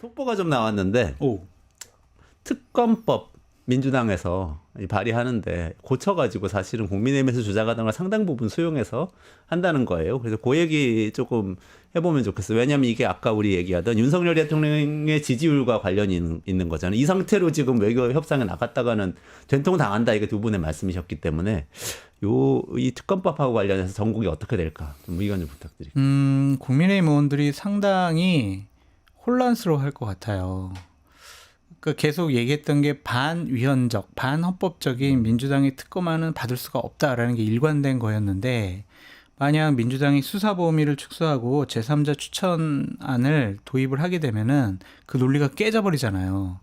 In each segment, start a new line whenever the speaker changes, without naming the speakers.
속보가 좀 나왔는데 특검법 민주당에서 발의하는데 고쳐가지고 사실은 국민의힘에서 주장하던 걸 상당 부분 수용해서 한다는 거예요. 그래서 그 얘기 조금 해보면 좋겠어요. 왜냐하면 이게 아까 우리 얘기하던 윤석열 대통령의 지지율과 관련이 있는 거잖아요. 이 상태로 지금 외교 협상에 나갔다가는 된통 당한다. 이게 두 분의 말씀이셨기 때문에 이 특검법하고 관련해서 전국이 어떻게 될까 좀 의견 좀 부탁드립니다.
국민의힘 의원들이 상당히 혼란스러워할 것 같아요. 그 계속 얘기했던 게 반위헌적, 반헌법적인 민주당의 특검안은 받을 수가 없다라는 게 일관된 거였는데 만약 민주당이 수사 범위를 축소하고 제3자 추천안을 도입을 하게 되면은 그 논리가 깨져버리잖아요.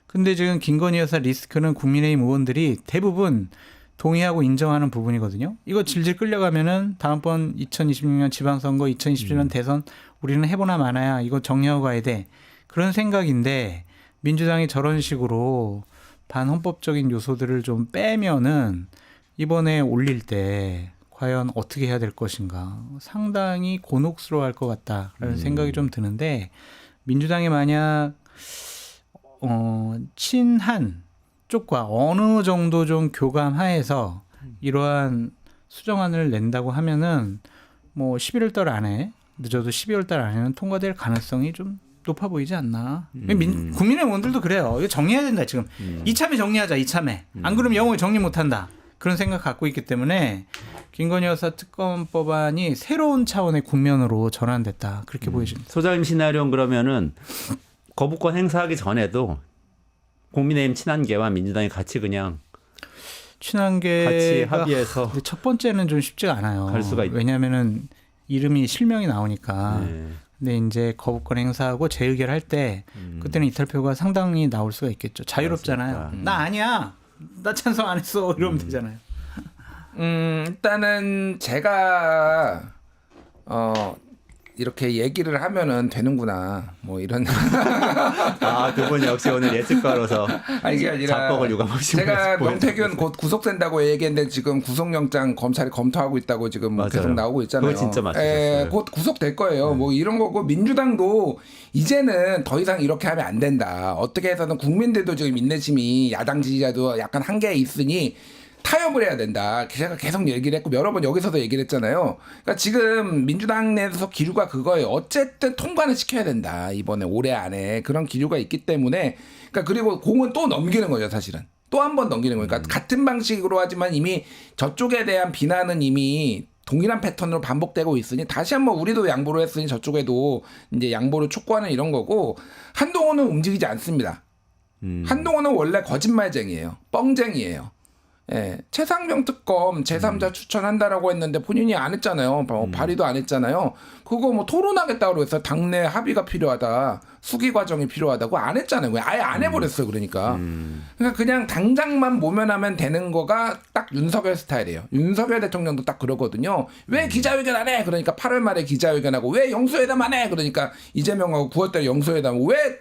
근데 지금 김건희 여사 리스크는 국민의힘 의원들이 대부분 동의하고 인정하는 부분이거든요. 이거 질질 끌려가면은 다음번 2026년 지방선거, 2027년 대선 우리는 해보나 마나야 이거 정리하고 가야 돼. 그런 생각인데 민주당이 저런 식으로 반헌법적인 요소들을 좀 빼면은 이번에 올릴 때 과연 어떻게 해야 될 것인가 상당히 곤혹스러워할 것 같다라는 생각이 좀 드는데 민주당이 만약 친한 쪽과 어느 정도 좀 교감하에서 이러한 수정안을 낸다고 하면은 뭐 11월 달 안에 늦어도 12월 달 안에는 통과될 가능성이 좀 높아 보이지 않나. 국민의 의원들도 그래요. 이거 정리해야 된다 지금. 이참에 정리하자. 이참에. 안 그러면 영원히 정리 못한다. 그런 생각 갖고 있기 때문에 김건희 여사 특검법안이 새로운 차원의 국면으로 전환됐다. 그렇게 보여집니다.
소장님 시나리오는 그러면은 거부권 행사하기 전에도 국민의힘 친한계와 민주당이 같이 그냥
친한계가
같이 합의해서
첫 번째는 좀 쉽지가 않아요.
갈 수가
왜냐하면은 이름이 실명이 나오니까.
네.
근데 이제 거부권 행사하고 재의결할 때 그때는 이탈표가 상당히 나올 수가 있겠죠. 자유롭잖아요. 나 아니야. 나 찬성 안 했어. 이러면 되잖아요.
일단은 제가 이렇게 얘기를 하면은 되는구나. 뭐 이런.
두 분 역시 오늘 예측가로서
아니 이게 아니라
자뻑을 유감없이
제가 명태균 곧 구속된다고 얘기했는데 지금 구속영장 검찰이 검토하고 있다고 지금
맞아요.
계속 나오고 있잖아요.
그거 진짜 맞으셨어요.
곧 구속될 거예요. 뭐 이런 거고 민주당도 이제는 더 이상 이렇게 하면 안 된다. 어떻게 해서든 국민들도 지금 인내심이 야당 지지자도 약간 한계에 있으니 타협을 해야 된다. 제가 계속 얘기를 했고 여러 번 여기서도 얘기를 했잖아요. 그러니까 지금 민주당 내에서 기류가 그거예요. 어쨌든 통과는 시켜야 된다. 이번에 올해 안에 그런 기류가 있기 때문에 그러니까 그리고 공은 또 넘기는 거죠. 사실은. 또 한 번 넘기는 거니까 같은 방식으로 하지만 이미 저쪽에 대한 비난은 이미 동일한 패턴으로 반복되고 있으니 다시 한번 우리도 양보를 했으니 저쪽에도 이제 양보를 촉구하는 이런 거고 한동훈은 움직이지 않습니다. 한동훈은 원래 거짓말쟁이에요. 뻥쟁이에요. 예, 최상병 특검 제3자 추천한다라고 했는데 본인이 안 했잖아요. 발의도 안 했잖아요. 그거 뭐 토론하겠다고 해서 당내 합의가 필요하다. 수기 과정이 필요하다고 안 했잖아요. 아예 안 해버렸어요. 그러니까. 그러니까 그냥 당장만 모면하면 되는 거가 딱 윤석열 스타일이에요. 윤석열 대통령도 딱 그러거든요. 왜 기자회견 안 해? 그러니까 8월 말에 기자회견하고 왜 영수회담 안 해? 그러니까 이재명하고 9월달에 영수회담 왜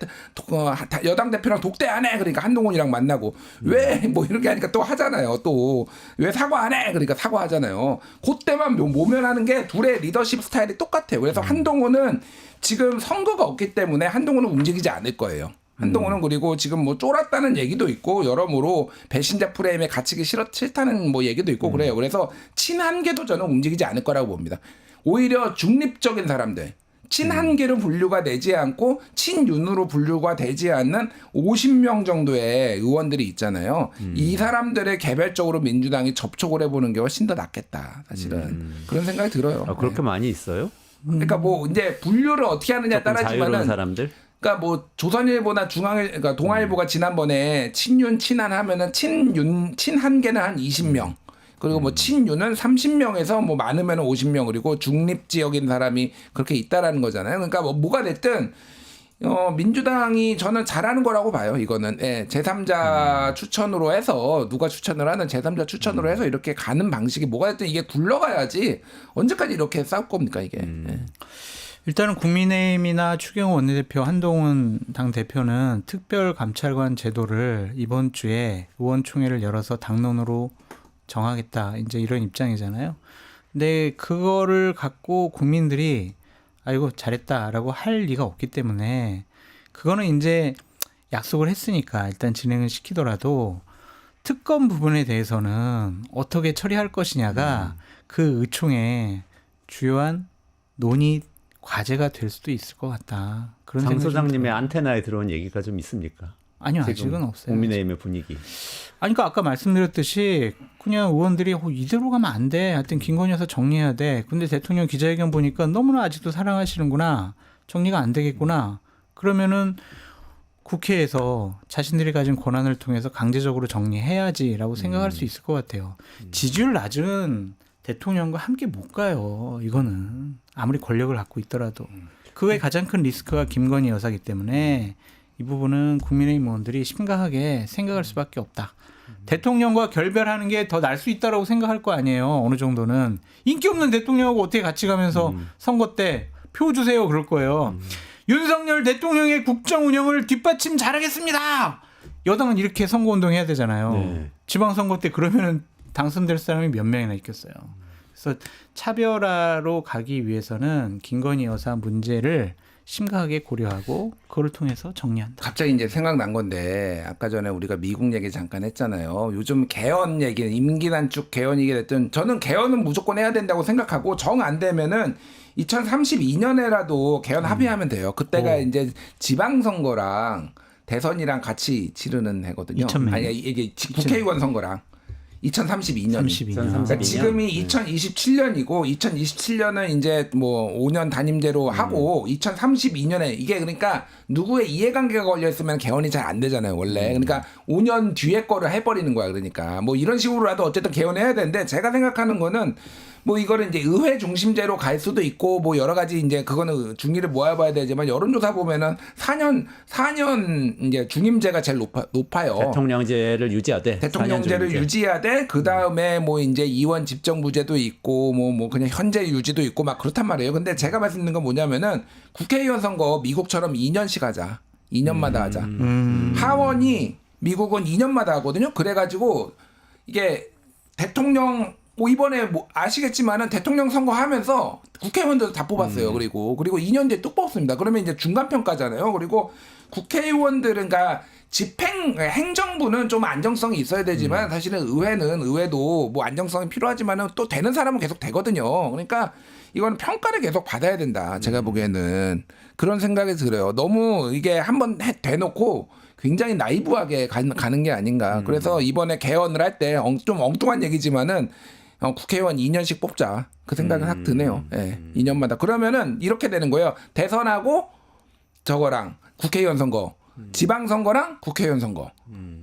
여당 대표랑 독대 안 해? 그러니까 한동훈이랑 만나고 왜 뭐 이렇게 하니까 또 하잖아요. 또 왜 사과 안 해? 그러니까 사과하잖아요. 그때만 모면하는 게 둘의 리더십 스타일이 똑같아요. 그래서 한동훈은 지금 선거가 없기 때문에 한동훈은 움직이지 않을 거예요. 한동훈은 그리고 지금 뭐 쫄았다는 얘기도 있고 여러모로 배신자 프레임에 갇히기 싫다는 뭐 얘기도 있고 그래요. 그래서 친한계도 저는 움직이지 않을 거라고 봅니다. 오히려 중립적인 사람들. 친한계로 분류가 되지 않고 친윤으로 분류가 되지 않는 50명 정도의 의원들이 있잖아요. 이 사람들의 개별적으로 민주당이 접촉을 해보는 게 훨씬 더 낫겠다. 사실은 그런 생각이 들어요.
그렇게 많이 있어요?
그러니까 뭐 이제 분류를 어떻게 하느냐에 따라지만은
사람들?
그러니까 뭐 조선일보나 그러니까 동아일보가 지난번에 친윤 친한 하면은 친한계는 한 20명. 그리고 뭐 친윤은 30명에서 뭐 많으면 50명 그리고 중립 지역인 사람이 그렇게 있다라는 거잖아요. 그러니까 뭐가 됐든 민주당이 저는 잘하는 거라고 봐요. 이거는 제3자 추천으로 해서 누가 추천을 하는 제3자 추천으로 해서 이렇게 가는 방식이 뭐가 됐든 이게 굴러가야지 언제까지 이렇게 싸울 겁니까 이게.
일단은 국민의힘이나 추경호 원내대표 한동훈 당대표는 특별감찰관 제도를 이번 주에 의원총회를 열어서 당론으로 정하겠다. 이제 이런 입장이잖아요. 근데 그거를 갖고 국민들이 아이고 잘했다라고 할 리가 없기 때문에 그거는 이제 약속을 했으니까 일단 진행을 시키더라도 특검 부분에 대해서는 어떻게 처리할 것이냐가 그 의총의 주요한 논의 과제가 될 수도 있을 것 같다. 그런
장
생각이 좀
소장님의
들어요.
안테나에 들어온 얘기가 좀 있습니까?
아니요,
지금
아직은 없어요.
국민의힘의 분위기.
아니, 그러니까 아까 말씀드렸듯이 그냥 의원들이 이대로 가면 안 돼. 하여튼 김건희 여사 정리해야 돼. 근데 대통령 기자회견 보니까 너무나 아직도 사랑하시는구나. 정리가 안 되겠구나. 그러면은 국회에서 자신들이 가진 권한을 통해서 강제적으로 정리해야지라고 생각할 수 있을 것 같아요. 지지율 낮은 대통령과 함께 못 가요. 이거는 아무리 권력을 갖고 있더라도. 그의 가장 큰 리스크가 김건희 여사이기 때문에 이 부분은 국민의힘 의원들이 심각하게 생각할 수밖에 없다. 대통령과 결별하는 게 더 날 수 있다라고 생각할 거 아니에요. 어느 정도는. 인기 없는 대통령하고 어떻게 같이 가면서 선거 때 표 주세요 그럴 거예요. 윤석열 대통령의 국정 운영을 뒷받침 잘하겠습니다. 여당은 이렇게 선거운동 해야 되잖아요.
네.
지방선거 때 그러면은 당선될 사람이 몇 명이나 있겠어요. 그래서 차별화로 가기 위해서는 김건희 여사 문제를 심각하게 고려하고 그걸 통해서 정리한다.
갑자기 이제 생각난 건데 아까 전에 우리가 미국 얘기 잠깐 했잖아요. 요즘 개헌 얘기는 임기 단축 개헌이게 됐든 저는 개헌은 무조건 해야 된다고 생각하고 정 안 되면은 2032년에라도 개헌 합의하면 돼요. 그때가 이제 지방선거랑 대선이랑 같이 치르는 해거든요.
2000년.
아니 이게 국회의원 선거랑 2032년.
32년.
그러니까 지금이 2027년이고 2027년은 이제 뭐 5년 단임제로 하고 2032년에 이게 그러니까 누구의 이해관계가 걸려 있으면 개헌이 잘 안 되잖아요 원래. 그러니까 5년 뒤에 거를 해버리는 거야. 그러니까 뭐 이런 식으로라도 어쨌든 개헌해야 되는데 제가 생각하는 거는 뭐 이거를 이제 의회 중심제로 갈 수도 있고 뭐 여러 가지 이제 그거는 중의를 모아봐야 되지만 여론조사 보면은 4년 이제 중임제가 제일 높아요.
대통령제를 유지하되
대통령제를 유지해야 돼. 그 다음에 뭐 이제 이원 집정부제도 있고 뭐 그냥 현재 유지도 있고 막 그렇단 말이에요. 근데 제가 말씀드리는 건 뭐냐면은 국회의원 선거 미국처럼 2년씩 하자. 2년마다 하자. 하원이 미국은 2년마다 하거든요. 그래가지고 이게 대통령 뭐 이번에 뭐 아시겠지만은 대통령 선거하면서 국회의원들 다 뽑았어요. 그리고 2년 뒤에 또 뽑습니다. 그러면 이제 중간 평가잖아요. 그리고 국회의원들은 그러니까 행정부는 좀 안정성이 있어야 되지만 사실은 의회도 뭐 안정성이 필요하지만은 또 되는 사람은 계속 되거든요. 그러니까 이거는 평가를 계속 받아야 된다. 제가 보기에는 그런 생각이 들어요. 너무 이게 한번 대놓고 굉장히 나이브하게 가는 게 아닌가. 그래서 이번에 개헌을 할 때 좀 엉뚱한 얘기지만은 국회의원 2년씩 뽑자. 그 생각이 확 드네요. 예, 2년마다. 그러면은 이렇게 되는 거예요. 대선하고 저거랑 국회의원 선거, 지방선거랑 국회의원 선거.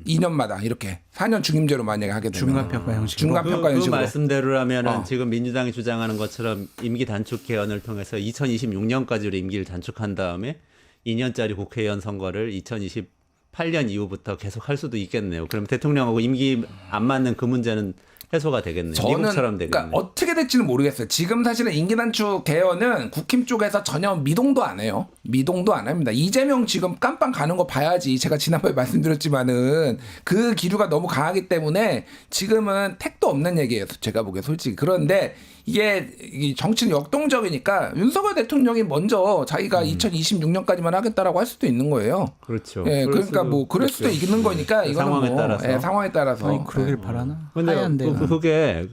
2년마다 이렇게 4년 중임제로 만약에 하게 되면
중간평가 형식으로.
중간평가
그
형식으로.
말씀대로라면은 지금 민주당이 주장하는 것처럼 임기 단축 개헌을 통해서 2026년까지로 임기를 단축한 다음에 2년짜리 국회의원 선거를 2028년 이후부터 계속 할 수도 있겠네요. 그럼 대통령하고 임기 안 맞는 그 문제는 해소가 되겠네요. 미국처럼 되겠네요.
그러니까 어떻게 될지는 모르겠어요. 지금 사실은 임기 단축 개헌은 국힘 쪽에서 전혀 미동도 안 해요. 미동도 안 합니다. 이재명 지금 깜빵 가는 거 봐야지. 제가 지난번에 말씀드렸지만은 그 기류가 너무 강하기 때문에 지금은 택도 없는 얘기예요. 제가 보기에 솔직히. 그런데 이게 정치는 역동적이니까 윤석열 대통령이 먼저 자기가 2026년까지만 하겠다라고 할 수도 있는 거예요.
그렇죠.
예, 그러니까 뭐 그럴 수도 있는 거니까 이거는
상황에
뭐,
따라서.
예, 상황에 따라서.
아니, 그러길 바라나?
근데
하얀 데가.
그게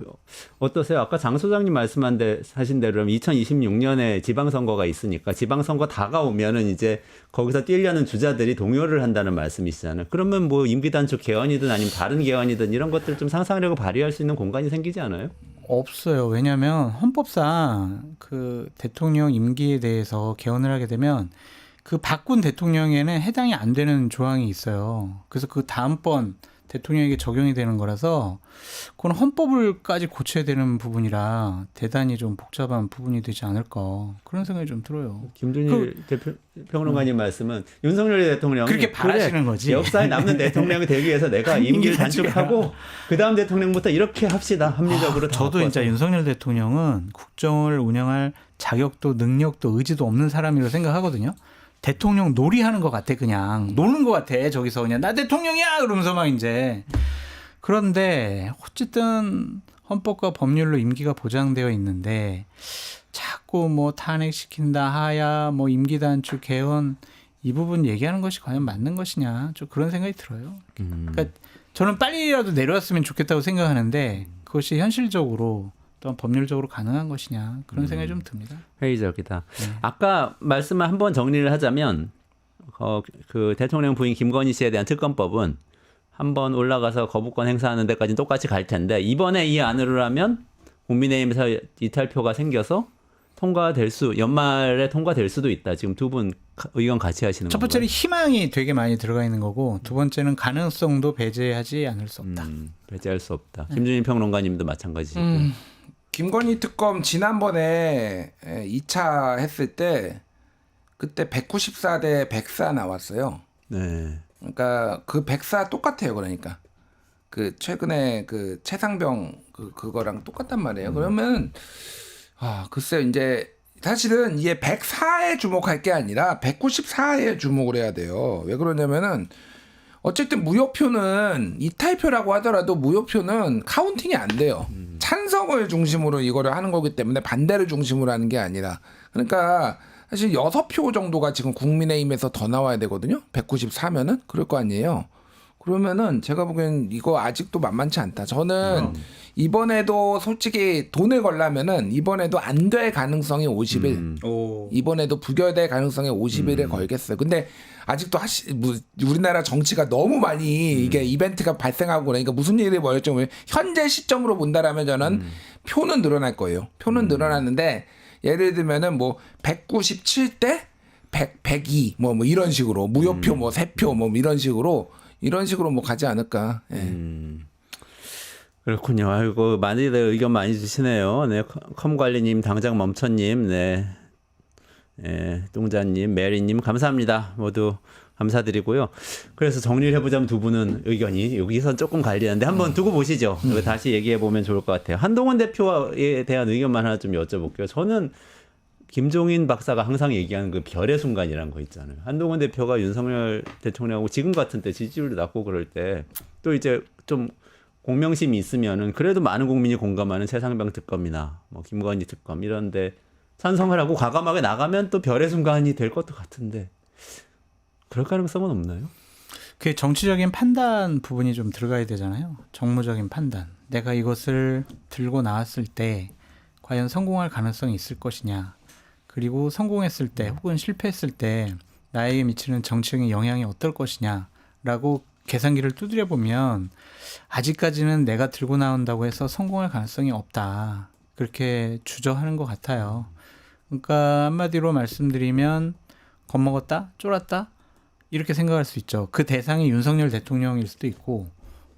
어떠세요? 아까 장 소장님 하신 대로 2026년에 지방선거가 있으니까 지방선거 다가오면은 이제 거기서 뛰려는 주자들이 동요를 한다는 말씀이시잖아요. 그러면 뭐 임기단축 개헌이든 아니면 다른 개헌이든 이런 것들 좀 상상력을 발휘할 수 있는 공간이 생기지 않아요?
없어요. 왜냐하면 헌법상 그 대통령 임기에 대해서 개헌을 하게 되면 그 바꾼 대통령에는 해당이 안 되는 조항이 있어요. 그래서 그 다음번 대통령에게 적용이 되는 거라서 그건 헌법을까지 고쳐야 되는 부분이라 대단히 좀 복잡한 부분이 되지 않을까 그런 생각이 좀 들어요.
김준일 평론가님 말씀은 윤석열 대통령이
그렇게 바라시는 거지.
역사에 남는 대통령이 되기 위해서 내가 임기를 단축하고 그 다음 대통령부터 이렇게 합시다. 합리적으로 다
저도
바꿔서.
진짜 윤석열 대통령은 국정을 운영할 자격도 능력도 의지도 없는 사람이라고 생각하거든요. 대통령 놀이하는 것 같아. 그냥 노는 것 같아. 저기서 그냥 나 대통령이야 그러면서 막 이제. 그런데 어쨌든 헌법과 법률로 임기가 보장되어 있는데 자꾸 뭐 탄핵시킨다 하야 뭐 임기 단축 개헌 이 부분 얘기하는 것이 과연 맞는 것이냐 좀 그런 생각이 들어요. 그러니까 저는 빨리라도 내려왔으면 좋겠다고 생각하는데 그것이 현실적으로 또한 법률적으로 가능한 것이냐 그런 생각이 좀 듭니다.
회의적이다.
네.
아까 말씀을 한번 정리를 하자면 그 대통령 부인 김건희 씨에 대한 특검법은 한번 올라가서 거부권 행사하는 데까지는 똑같이 갈 텐데 이번에 이 안으로 하면 국민의힘에서 이탈표가 생겨서 연말에 통과될 수도 있다. 지금 두 분 의견 같이 하시는
첫
건가요?
번째는 희망이 되게 많이 들어가 있는 거고 두 번째는 가능성도 배제하지 않을 수 없다.
배제할 수 없다. 김준일 평론가님도 마찬가지시고.
김건희 특검 지난번에 2차 했을 때 그때 194대 104 나왔어요.
네.
그러니까 그 104 똑같아요. 그러니까 그 최근에 그 최상병 그거랑 똑같단 말이에요. 그러면 글쎄요. 이제 사실은 이게 104에 주목할 게 아니라 194에 주목을 해야 돼요. 왜 그러냐면은 어쨌든 무효표는 이탈표라고 하더라도 무효표는 카운팅이 안 돼요. 찬성을 중심으로 이거를 하는 거기 때문에 반대를 중심으로 하는 게 아니라 그러니까 사실 6표 정도가 지금 국민의힘에서 더 나와야 되거든요. 194면은 그럴 거 아니에요. 그러면은 제가 보기엔 이거 아직도 만만치 않다. 저는 이번에도 솔직히 돈을 걸려면은 이번에도 안 될 가능성이 50일. 이번에도 부결될 가능성이 50일에 걸겠어요. 근데 아직도 우리나라 정치가 너무 많이 이게 이벤트가 발생하고 그러니까 무슨 일이 벌어질지 모르겠어요. 현재 시점으로 본다라면 저는 표는 늘어날 거예요. 표는 늘어났는데 예를 들면은 뭐 197대 102 뭐 이런 식으로 무효표 뭐 3표 뭐 이런 식으로 뭐 가지 않을까. 예.
그렇군요. 아이고 많이들 의견 많이 주시네요. 네, 컴관리님, 당장 멈춰님, 네, 똥자님, 메리님 감사합니다. 모두 감사드리고요. 그래서 정리를 해보자면 두 분은 의견이 여기선 조금 갈리는데 한번 두고 보시죠. 그리고 다시 얘기해 보면 좋을 것 같아요. 한동훈 대표에 대한 의견만 하나 좀 여쭤볼게요. 저는 김종인 박사가 항상 얘기하는 그 별의 순간이라는 거 있잖아요. 한동훈 대표가 윤석열 대통령하고 지금 같은 때 지지율이 낮고 그럴 때 또 이제 좀 공명심이 있으면은 그래도 많은 국민이 공감하는 최상병 특검이나 뭐 김건희 특검 이런데 찬성을 하고 과감하게 나가면 또 별의 순간이 될 것도 같은데 그럴 가능성은 없나요?
그게 정치적인 판단 부분이 좀 들어가야 되잖아요. 정무적인 판단. 내가 이것을 들고 나왔을 때 과연 성공할 가능성이 있을 것이냐. 그리고 성공했을 때 혹은 실패했을 때 나에게 미치는 정치적인 영향이 어떨 것이냐라고 계산기를 두드려 보면 아직까지는 내가 들고 나온다고 해서 성공할 가능성이 없다. 그렇게 주저하는 것 같아요. 그러니까 한마디로 말씀드리면 겁먹었다? 쫄았다? 이렇게 생각할 수 있죠. 그 대상이 윤석열 대통령일 수도 있고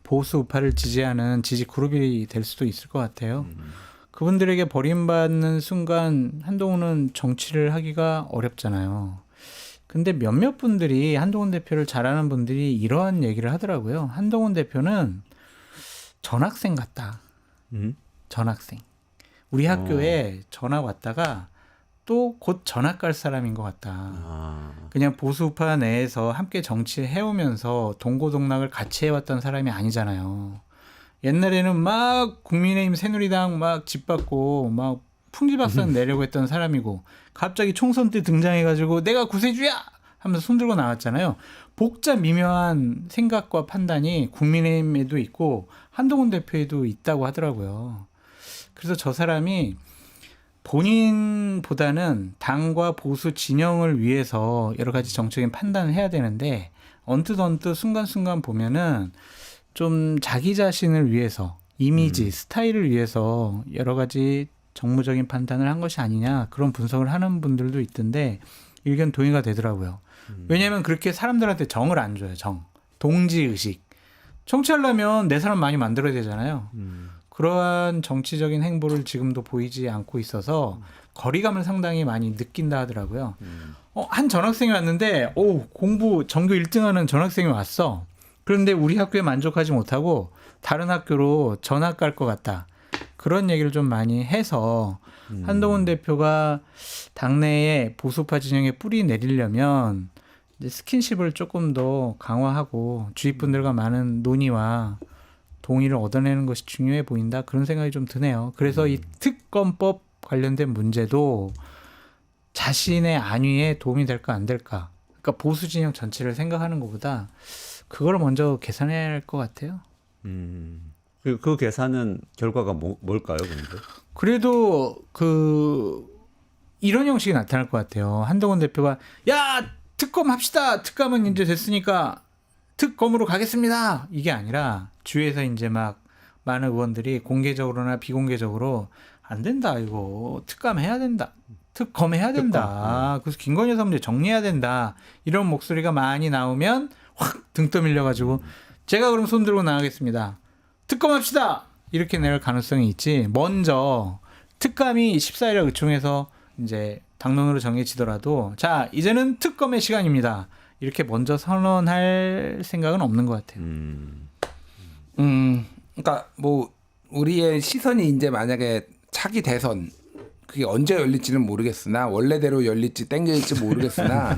보수 우파를 지지하는 지지 그룹이 될 수도 있을 것 같아요. 그분들에게 버림받는 순간 한동훈은 정치를 하기가 어렵잖아요. 근데 몇몇 분들이 한동훈 대표를 잘 아는 분들이 이러한 얘기를 하더라고요. 한동훈 대표는 전학생 같다. 전학생. 우리 학교에 전학 왔다가 또 곧 전학 갈 사람인 것 같다. 그냥 보수 우파 내에서 함께 정치해오면서 동고동락을 같이 해왔던 사람이 아니잖아요. 옛날에는 막 국민의힘 새누리당 막 집받고 막 풍지박산 내려고 했던 사람이고 갑자기 총선 때 등장해가지고 내가 구세주야 하면서 손들고 나왔잖아요. 복잡 미묘한 생각과 판단이 국민의힘에도 있고 한동훈 대표에도 있다고 하더라고요. 그래서 저 사람이 본인보다는 당과 보수 진영을 위해서 여러 가지 정책적인 판단을 해야 되는데 언뜻 순간순간 보면은 좀 자기 자신을 위해서 이미지, 스타일을 위해서 여러 가지 정무적인 판단을 한 것이 아니냐 그런 분석을 하는 분들도 있던데 의견 동의가 되더라고요. 왜냐하면 그렇게 사람들한테 정을 안 줘요. 동지의식. 정치하려면 내 사람 많이 만들어야 되잖아요. 그러한 정치적인 행보를 지금도 보이지 않고 있어서 거리감을 상당히 많이 느낀다 하더라고요. 한 전학생이 왔는데 공부 전교 1등하는 전학생이 왔어. 그런데 우리 학교에 만족하지 못하고 다른 학교로 전학 갈 것 같다. 그런 얘기를 좀 많이 해서 한동훈 대표가 당내에 보수파 진영에 뿌리 내리려면 이제 스킨십을 조금 더 강화하고 주위 분들과 많은 논의와 동의를 얻어내는 것이 중요해 보인다. 그런 생각이 좀 드네요. 그래서 이 특검법 관련된 문제도 자신의 안위에 도움이 될까 안 될까. 그러니까 보수 진영 전체를 생각하는 것보다 그걸 먼저 계산해야 할 것 같아요.
그 계산은 결과가 뭘까요, 근데?
그래도 이런 형식이 나타날 것 같아요. 한동훈 대표가 야 특검 합시다. 특검은 이제 됐으니까 특검으로 가겠습니다. 이게 아니라 주위에서 이제 막 많은 의원들이 공개적으로나 비공개적으로 안 된다 이거 특검 해야 된다. 특검 해야 된다. 그래서 김건희 여사 문제 정리해야 된다. 이런 목소리가 많이 나오면 확 등 떠밀려가지고 제가 그럼 손 들고 나가겠습니다. 특검합시다. 이렇게 낼 가능성이 있지. 먼저 특감이 14일에 의총에서 이제 당론으로 정해지더라도 자 이제는 특검의 시간입니다. 이렇게 먼저 선언할 생각은 없는 것 같아요.
그러니까 뭐 우리의 시선이 이제 만약에 차기 대선 그게 언제 열릴지는 모르겠으나 원래대로 열릴지 땡길지 모르겠으나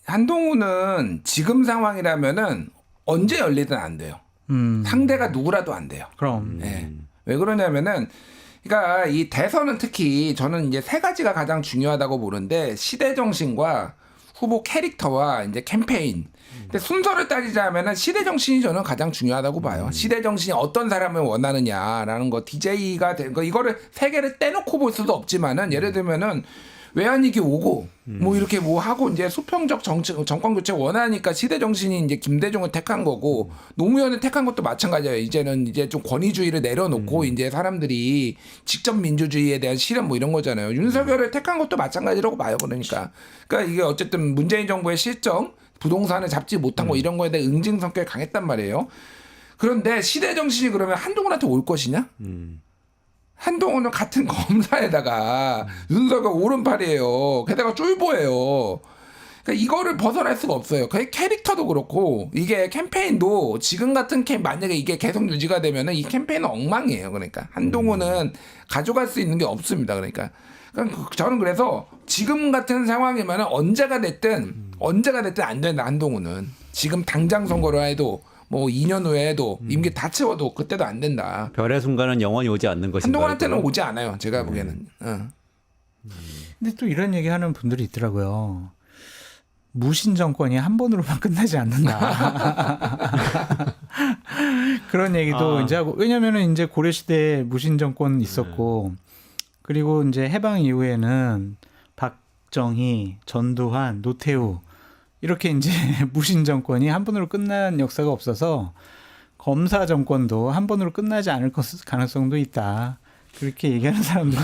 한동훈은 지금 상황이라면은 언제 열리든 안 돼요. 상대가 누구라도 안 돼요.
그럼
예. 왜 그러냐면은 그러니까 이 대선은 특히 저는 이제 세 가지가 가장 중요하다고 보는데 시대 정신과 후보 캐릭터와 이제 캠페인. 근데 순서를 따지자면은 시대 정신이 저는 가장 중요하다고 봐요. 시대 정신이 어떤 사람을 원하느냐라는 거 DJ가 된 거 이거를 세 개를 떼놓고 볼 수도 없지만은 예를 들면은 외환위기 오고 뭐 이렇게 뭐 하고 이제 수평적 정권 교체 원하니까 시대 정신이 이제 김대중을 택한 거고 노무현을 택한 것도 마찬가지예요. 이제는 이제 좀 권위주의를 내려놓고 이제 사람들이 직접 민주주의에 대한 실현 뭐 이런 거잖아요. 윤석열을 택한 것도 마찬가지라고 봐요. 그러니까 이게 어쨌든 문재인 정부의 실정, 부동산을 잡지 못한 거 이런 거에 대한 응징 성격이 강했단 말이에요. 그런데 시대 정신이 그러면 한동훈한테 올 것이냐? 한동훈은 같은 검사에다가 윤석열 오른팔이에요. 게다가 쫄보예요. 그러니까 이거를 벗어날 수가 없어요. 그 캐릭터도 그렇고 이게 캠페인도 지금 같은 만약에 이게 계속 유지가 되면은 이 캠페인은 엉망이에요. 그러니까 한동훈은 가져갈 수 있는 게 없습니다. 그러니까 저는 그래서 지금 같은 상황이면은 언제가 됐든 안 된다. 한동훈은 지금 당장 선거를 해도 뭐 2년 후에 해도 임기 다 채워도 그때도 안 된다.
별의 순간은 영원히 오지 않는 것인가.
한동훈한테는 오지 않아요. 제가 보기에는.
근데 또 이런 얘기하는 분들이 있더라고요. 무신 정권이 한 번으로만 끝나지 않는다. 그런 얘기도 이제 하고 왜냐면은 이제 고려 시대에 무신 정권 있었고 그리고 이제 해방 이후에는 박정희, 전두환, 노태우 이렇게 이제 무신 정권이 한 번으로 끝난 역사가 없어서 검사 정권도 한 번으로 끝나지 않을 가능성도 있다. 그렇게 얘기하는 사람들도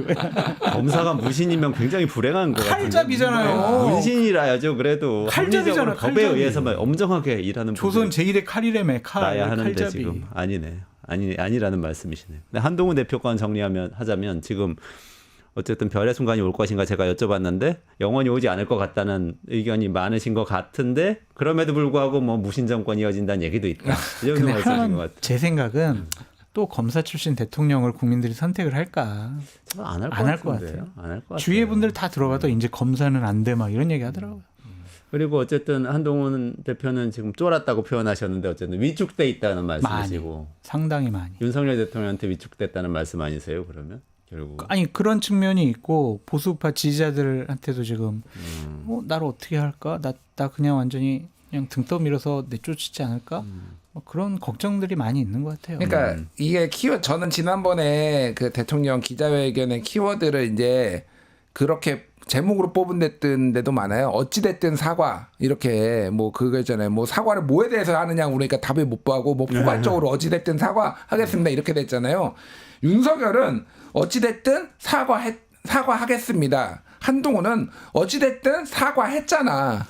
있더라고요.
검사가 무신이면 굉장히 불행한 거 같아요.
칼잡이잖아요.
문신이라야죠. 그래도
칼잡이잖아,
합리적으로 법에
칼잡이.
의해서만 엄정하게 일하는
조선 제1의 칼이라며
나야 하는데
칼잡이.
지금 아니네. 아니라는 말씀이시네요. 근데 한동훈 대표권 하자면 지금 어쨌든 별의 순간이 올 것인가 제가 여쭤봤는데 영원히 오지 않을 것 같다는 의견이 많으신 것 같은데 그럼에도 불구하고 뭐 무신 정권이 이어진다는 얘기도 있다. 이 정도
근데
말씀이신 것 같아요.
제 생각은 또 검사 출신 대통령을 국민들이 선택을 할까?
안 할
것
같아요. 안 할 것 같아요.
주위의 분들 다 들어가도 이제 검사는 안 돼 막 이런 얘기 하더라고요.
그리고 어쨌든 한동훈 대표는 지금 쫄았다고 표현하셨는데 어쨌든 위축돼 있다는 말씀이시고
상당히 많이.
윤석열 대통령한테 위축됐다는 말씀 아니세요? 그러면 결국
아니 그런 측면이 있고 보수파 지지자들한테도 지금 나를 어떻게 할까? 나 그냥 완전히 그냥 등 떠밀어서 내쫓지 않을까? 뭐 그런 걱정들이 많이 있는 것 같아요.
그러니까 이게 저는 지난번에 그 대통령 기자회견의 키워드를 이제 그렇게 제목으로 뽑은 데도 많아요. 어찌됐든 사과 이렇게 뭐 그거 있잖아요. 뭐 사과를 뭐에 대해서 하느냐 그러니까 답을 못 보고 뭐 포괄적으로 어찌됐든 사과하겠습니다 이렇게 됐잖아요. 윤석열은 어찌됐든 사과하겠습니다. 한동훈은 어찌됐든 사과했잖아.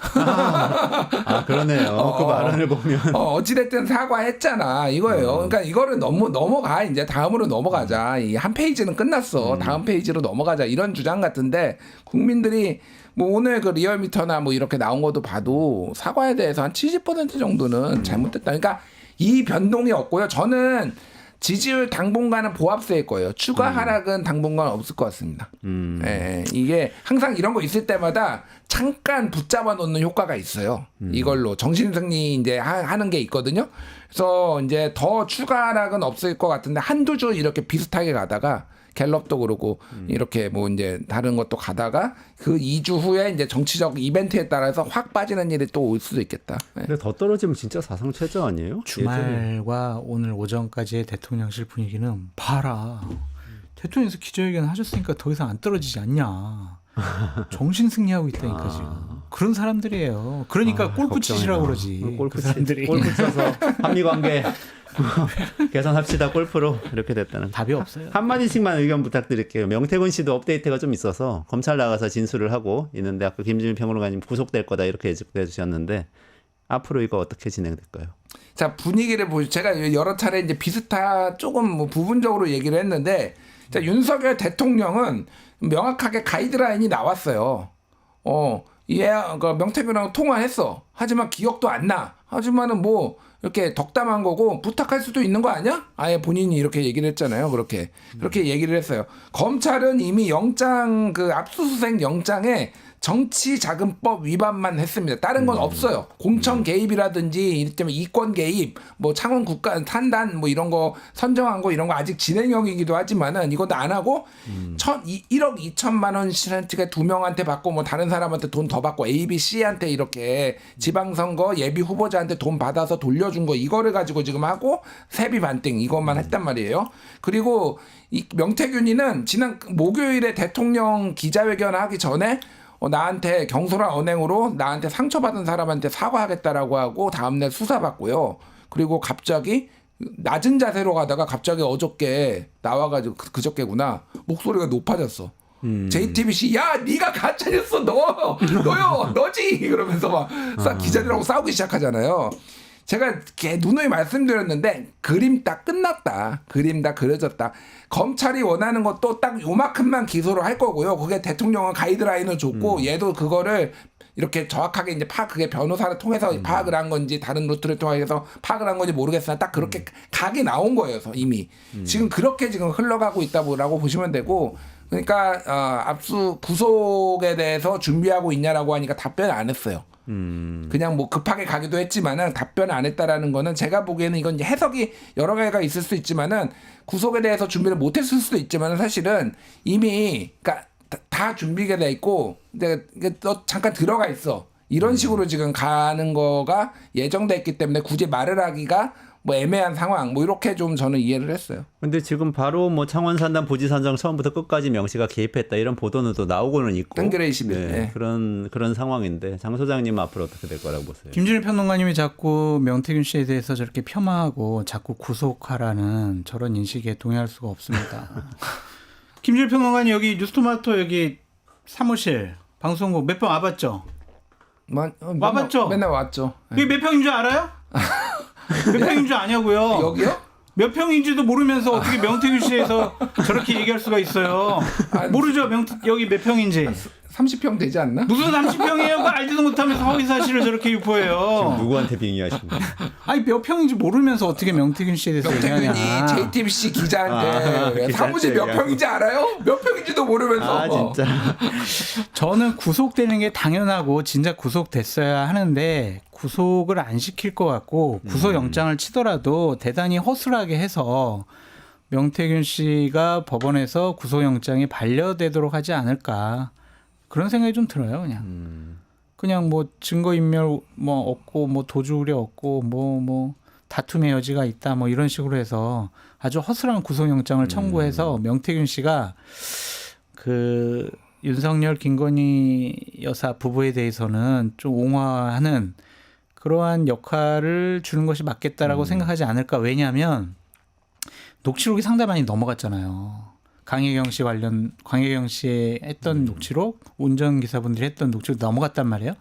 그러네요. 그 발언을 보면
어찌됐든 사과했잖아 이거예요. 그러니까 이거를 넘어가 이제 다음으로 넘어가자. 이 한 페이지는 끝났어. 다음 페이지로 넘어가자 이런 주장 같은데 국민들이 뭐 오늘 그 리얼미터나 뭐 이렇게 나온 것도 봐도 사과에 대해서 한 70% 정도는 잘못됐다. 그러니까 이 변동이 없고요. 저는 지지율 당분간은 보합세일 거예요. 추가 하락은 당분간 없을 것 같습니다. 예, 이게 항상 이런 거 있을 때마다 잠깐 붙잡아 놓는 효과가 있어요. 이걸로 정신승리 이제 하는 게 있거든요. 그래서 이제 더 추가 하락은 없을 것 같은데 한두 주 이렇게 비슷하게 가다가 갤럽도 그러고 이렇게 뭐 이제 다른 것도 가다가 그 2주 후에 이제 정치적 이벤트에 따라서 확 빠지는 일이 또 올 수도 있겠다. 네.
근데 더 떨어지면 진짜 사상 최저 아니에요? 예전에.
주말과 오늘 오전까지의 대통령실 분위기는 봐라. 대통령께서 기자회견 하셨으니까 더 이상 안 떨어지지 않냐. 정신 승리하고 있다니까 지금. 그런 사람들이에요. 그러니까 골프 치시라고 그러지.
골프
그 사람들이.
골프 쳐서 한미 관계 개선합시다 골프로 이렇게 됐다는.
답이 없어요.
한마디씩만 의견 부탁드릴게요. 명태균 씨도 업데이트가 좀 있어서 검찰 나가서 진술을 하고 있는데 아까 김준일 평론가님 구속될 거다 이렇게 예측해 주셨는데 앞으로 이거 어떻게 진행될까요?
자, 분위기를 보죠. 제가 여러 차례 이제 비슷한 조금 뭐 부분적으로 얘기를 했는데 자, 윤석열 대통령은 명확하게 가이드라인이 나왔어요. 그 명태균하고 통화했어. 하지만 기억도 안 나. 하지만은 뭐 이렇게 덕담한 거고 부탁할 수도 있는 거 아니야? 아예 본인이 이렇게 얘기를 했잖아요. 그렇게 얘기를 했어요. 검찰은 이미 영장 그 압수수색 영장에 정치자금법 위반만 했습니다. 다른 건 없어요. 공천 개입이라든지 이를테면 이권 개입, 뭐 창원 국가 탄단 뭐 이런 거 선정한 거 이런 거 아직 진행형이기도 하지만은 이것도 안 하고 1억 2천만 원씩을 2명한테 받고 뭐 다른 사람한테 돈 더 받고 A, B, C한테 이렇게 지방선거 예비 후보자한테 돈 받아서 돌려준 거 이거를 가지고 지금 하고 세비 반띵 이것만 했단 말이에요. 그리고 이 명태균이는 지난 목요일에 대통령 기자회견 하기 전에 나한테 경솔한 언행으로 나한테 상처받은 사람한테 사과하겠다라고 하고 다음날 수사받고요. 그리고 갑자기 낮은 자세로 가다가 갑자기 어저께 나와가지고 그저께구나 목소리가 높아졌어. JTBC 야 네가 가짜였어 너지 그러면서 막 기자들하고 싸우기 시작하잖아요. 제가 누누이 말씀드렸는데 그림 딱 끝났다. 그림 다 그려졌다. 검찰이 원하는 것도 딱 요만큼만 기소를 할 거고요. 그게 대통령은 가이드라인을 줬고 얘도 그거를 이렇게 정확하게 이제 그게 변호사를 통해서 파악을 한 건지 다른 루트를 통해서 파악을 한 건지 모르겠으나 딱 그렇게 각이 나온 거예요. 이미. 지금 그렇게 지금 흘러가고 있다고 보시면 되고 그러니까 압수 구속에 대해서 준비하고 있냐라고 하니까 답변을 안 했어요. 그냥 뭐 급하게 가기도 했지만은 답변을 안 했다라는 거는 제가 보기에는 이건 이제 해석이 여러 가지가 있을 수 있지만은 구속에 대해서 준비를 못 했을 수도 있지만은 사실은 이미 그러니까 다 준비가 돼 있고 너 잠깐 들어가 있어 이런 식으로 지금 가는 거가 예정돼 있기 때문에 굳이 말을 하기가 뭐 애매한 상황 뭐 이렇게 좀 저는 이해를 했어요.
근데 지금 바로 뭐 창원 산단 부지 선정 처음부터 끝까지 명시가 개입했다 이런 보도는 또 나오고는 있고.
땡그레 21.
네,
네.
그런 상황인데 장 소장님 앞으로 어떻게 될 거라고 보세요?
김준일 평론가님이 자꾸 명태균 씨에 대해서 저렇게 폄하하고 자꾸 구속하라는 저런 인식에 동의할 수가 없습니다. 김준일 평론가님 여기 뉴스토마토 여기 사무실 방송국 몇 번 와봤죠? 와봤죠?
맨날 왔죠.
이게 몇 평인 줄 알아요? 몇 평인 줄 아냐고요?
여기요?
몇 평인지도 모르면서 어떻게 명태균 씨에서 저렇게 얘기할 수가 있어요? 모르죠? 여기 몇 평인지.
30평 되지 않나?
무슨 30평이에요? 그거 알지도 못하면서 허위 사실을 저렇게 유포해요.
누구한테 빙의하신 거예요?
아니 몇 평인지 모르면서 어떻게 명태균 씨에 대해서 얘기하냐.
명태균이 JTBC 기자한테 사무실 몇 평인지 알아요? 몇 평인지도 모르면서.
아 진짜.
저는 구속되는 게 당연하고 진짜 구속됐어야 하는데 구속을 안 시킬 것 같고 구속영장을 치더라도 대단히 허술하게 해서 명태균 씨가 법원에서 구속영장이 반려되도록 하지 않을까. 그런 생각이 좀 들어요, 그냥 뭐 증거인멸 뭐 없고 뭐 도주 우려 없고 뭐 다툼의 여지가 있다 뭐 이런 식으로 해서 아주 허술한 구속영장을 청구해서 명태균 씨가 그 윤석열 김건희 여사 부부에 대해서는 좀 옹호하는 그러한 역할을 주는 것이 맞겠다라고 생각하지 않을까. 왜냐하면 녹취록이 상당히 많이 넘어갔잖아요. 강혜경 씨의 했던 녹취록, 운전기사분들이 했던 녹취록 넘어갔단 말이에요.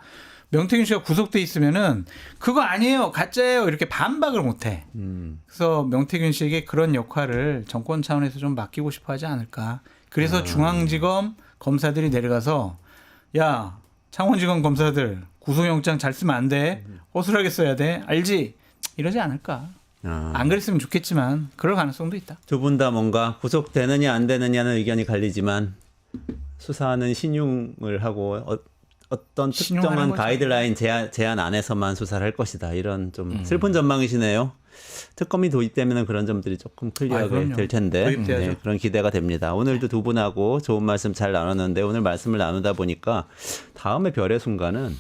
명태균 씨가 구속돼 있으면은 그거 아니에요, 가짜예요 이렇게 반박을 못해. 그래서 명태균 씨에게 그런 역할을 정권 차원에서 좀 맡기고 싶어하지 않을까. 그래서 중앙지검 검사들이 내려가서 야 창원지검 검사들 구속영장 잘 쓰면 안 돼, 허술하게 써야 돼, 알지? 이러지 않을까. 안 그랬으면 좋겠지만 그럴 가능성도 있다.
두 분 다 뭔가 구속되느냐 안 되느냐는 의견이 갈리지만 수사는 신용을 하고 어떤
신용하는
특정한
거죠.
가이드라인 제한 안에서만 수사를 할 것이다. 이런 좀 슬픈 전망이시네요. 특검이 도입되면 그런 점들이 조금 클리어하게
그럼요.
될 텐데
도입돼야죠.
그런 기대가 됩니다. 오늘도 두 분하고 좋은 말씀 잘 나눴는데 오늘 말씀을 나누다 보니까 다음에 별의 순간은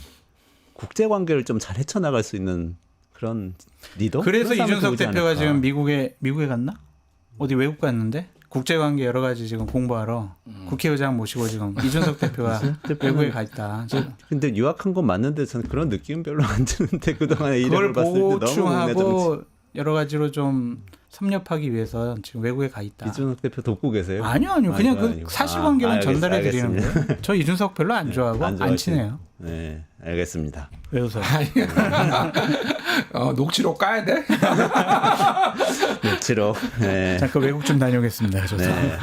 국제관계를 좀 잘 헤쳐나갈 수 있는 그런 리더?
그래서
그런 사람이
이준석
오지
대표가
않을까.
지금 미국에 갔나? 어디 외국 갔는데 국제관계 여러 가지 지금 공부하러 국회의장 모시고 지금 이준석 대표가 외국에 가 있다. 지금.
근데 유학한 건 맞는데 저는 그런 느낌 별로 안 드는데 그동안에
그걸
이력을 봤을 때 너무 국내 정치.
보충하고 여러 가지로 좀 섭렵하기 위해서 지금 외국에 가 있다.
이준석 대표 돕고 계세요?
아니요. 그냥
그건
그
아니고.
사실관계만 전달해 드리는
알겠습니다.
거예요. 저 이준석 별로 안 좋아하고 안
좋아하시네.
친해요.
네, 알겠습니다.
왜 웃어요?
녹취록 까야 돼?
녹취록. 네.
잠깐 외국 좀 다녀오겠습니다. 저도.
네.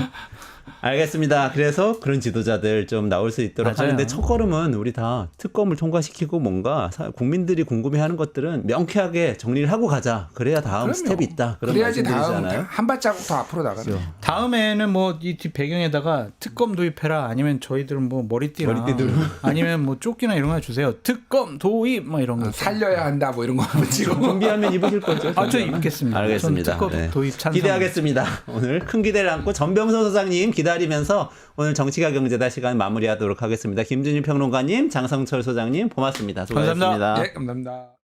알겠습니다. 그래서 그런 지도자들 좀 나올 수 있도록
맞아요.
하는데 첫걸음은 우리 다 특검을 통과시키고 뭔가 국민들이 궁금해하는 것들은 명쾌하게 정리를 하고 가자. 그래야 다음
그럼요.
스텝이 있다. 그런
그래야지 다음
말씀드리잖아요.
한 발자국 더 앞으로 나가는.
다음에는 뭐 이 뒷 배경에다가 특검 도입해라 아니면 저희들은 뭐 머리띠나
머리띠들로.
아니면 뭐 조끼나 이런 거 주세요. 특검 도입 뭐 이런 거.
살려야 한다 뭐 이런 거 붙이고.
준비하면 입으실 거죠?
저 입겠습니다.
알겠습니다.
전 특검
네.
도입 찬성.
기대하겠습니다. 오늘 큰 기대를 안고 전병서 소장님 기다리면서 오늘 정치가 경제다 시간 마무리하도록 하겠습니다. 김준일 평론가님, 장성철 소장님 고맙습니다. 수고하셨습니다.
감사합니다.
예, 감사합니다.